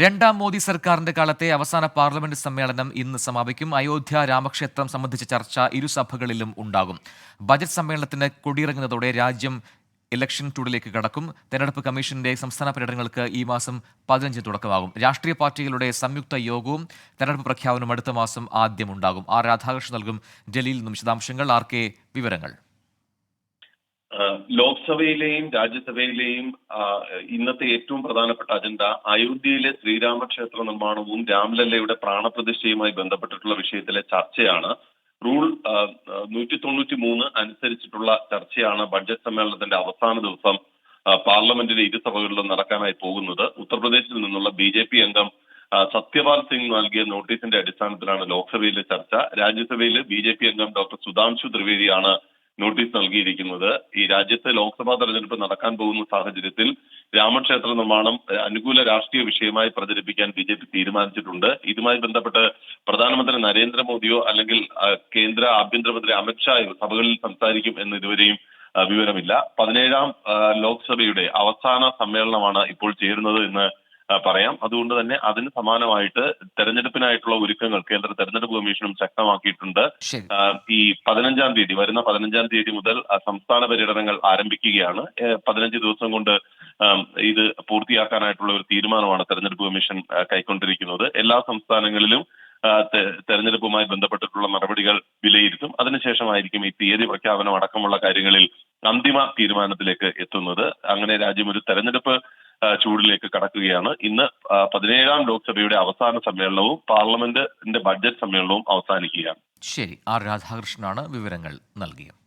രണ്ടാം മോദി സർക്കാരിന്റെ കാലത്തെ അവസാന പാർലമെന്റ് സമ്മേളനം ഇന്ന് സമാപിക്കും. അയോധ്യ രാമക്ഷേത്രം സംബന്ധിച്ച ചർച്ച ഇരുസഭകളിലും ഉണ്ടാകും. ബജറ്റ് സമ്മേളനത്തിന് കൊടിയിറങ്ങുന്നതോടെ രാജ്യം ഇലക്ഷൻ ടൂറിലേക്ക് കടക്കും. തെരഞ്ഞെടുപ്പ് കമ്മീഷന്റെ സംസ്ഥാന പര്യടനങ്ങൾക്ക് ഈ മാസം 15 തുടക്കമാകും. രാഷ്ട്രീയ പാർട്ടികളുടെ സംയുക്ത യോഗവും തെരഞ്ഞെടുപ്പ് പ്രഖ്യാപനവും അടുത്ത മാസം ആദ്യം ഉണ്ടാകും. ആർ രാധാകൃഷ്ണൻ നൽകും ഡൽഹിയിൽ നിന്നും വിശദാംശങ്ങൾ. ആർക്കെ വിവരങ്ങൾ. ലോക്സഭയിലെയും രാജ്യസഭയിലെയും ഇന്നത്തെ ഏറ്റവും പ്രധാനപ്പെട്ട അജണ്ട അയോധ്യയിലെ ശ്രീരാമക്ഷേത്ര നിർമ്മാണവും രാംലല്ലയുടെ പ്രാണപ്രതിഷ്ഠയുമായി ബന്ധപ്പെട്ടിട്ടുള്ള വിഷയത്തിലെ ചർച്ചയാണ്. റൂൾ 193 അനുസരിച്ചിട്ടുള്ള ചർച്ചയാണ് ബഡ്ജറ്റ് സമ്മേളനത്തിന്റെ അവസാന ദിവസം പാർലമെന്റിലെ ഇരുസഭകളിലും നടക്കാനായി പോകുന്നത്. ഉത്തർപ്രദേശിൽ നിന്നുള്ള BJP അംഗം സത്യപാൽ സിംഗ് നൽകിയ നോട്ടീസിന്റെ അടിസ്ഥാനത്തിലാണ് ലോക്സഭയിലെ ചർച്ച. രാജ്യസഭയിൽ BJP അംഗം ഡോക്ടർ സുധാംശു ത്രിവേദിയാണ് നോട്ടീസ് നൽകിയിരിക്കുന്നത്. ഈ രാജ്യത്തെ ലോക്സഭാ തെരഞ്ഞെടുപ്പ് നടക്കാൻ പോകുന്ന സാഹചര്യത്തിൽ രാമക്ഷേത്ര നിർമ്മാണം അനുകൂല രാഷ്ട്രീയ വിഷയമായി പ്രചരിപ്പിക്കാൻ BJP തീരുമാനിച്ചിട്ടുണ്ട്. ഇതുമായി ബന്ധപ്പെട്ട് പ്രധാനമന്ത്രി നരേന്ദ്രമോദിയോ അല്ലെങ്കിൽ കേന്ദ്ര ആഭ്യന്തരമന്ത്രി അമിത്ഷായോ സഭകളിൽ സംസാരിക്കും എന്ന് ഇതുവരെയും വിവരമില്ല. 17ാം ലോക്സഭയുടെ അവസാന സമ്മേളനമാണ് ഇപ്പോൾ ചേരുന്നത് എന്ന് പറയാം. അതുകൊണ്ട് തന്നെ അതിന് സമാനമായിട്ട് തെരഞ്ഞെടുപ്പിനായിട്ടുള്ള ഒരുക്കങ്ങൾ കേന്ദ്ര തെരഞ്ഞെടുപ്പ് കമ്മീഷനും ശക്തമാക്കിയിട്ടുണ്ട്. ഈ 15ാം തീയതി വരുന്ന 15ാം തീയതി മുതൽ സംസ്ഥാന പര്യടനങ്ങൾ ആരംഭിക്കുകയാണ്. 15 ദിവസം കൊണ്ട് ഇത് പൂർത്തിയാക്കാനായിട്ടുള്ള ഒരു തീരുമാനമാണ് തെരഞ്ഞെടുപ്പ് കമ്മീഷൻ കൈക്കൊണ്ടിരിക്കുന്നത്. എല്ലാ സംസ്ഥാനങ്ങളിലും തെരഞ്ഞെടുപ്പുമായി ബന്ധപ്പെട്ടിട്ടുള്ള നടപടികൾ വിലയിരുത്തും. അതിനുശേഷമായിരിക്കും ഈ തീയതി പ്രഖ്യാപനം അടക്കമുള്ള കാര്യങ്ങളിൽ അന്തിമ തീരുമാനത്തിലേക്ക് എത്തുന്നത്. അങ്ങനെ രാജ്യം ഒരു തെരഞ്ഞെടുപ്പ് ചൂടിലേക്ക് കടക്കുകയാണ്. ഇന്ന് 17ാം ലോക്സഭയുടെ അവസാന സമ്മേളനവും പാർലമെന്റിന്റെ ബഡ്ജറ്റ് സമ്മേളനവും അവസാനിക്കുകയാണ്. ശരി, ആർ രാധാകൃഷ്ണനാണ് വിവരങ്ങൾ നൽകിയത്.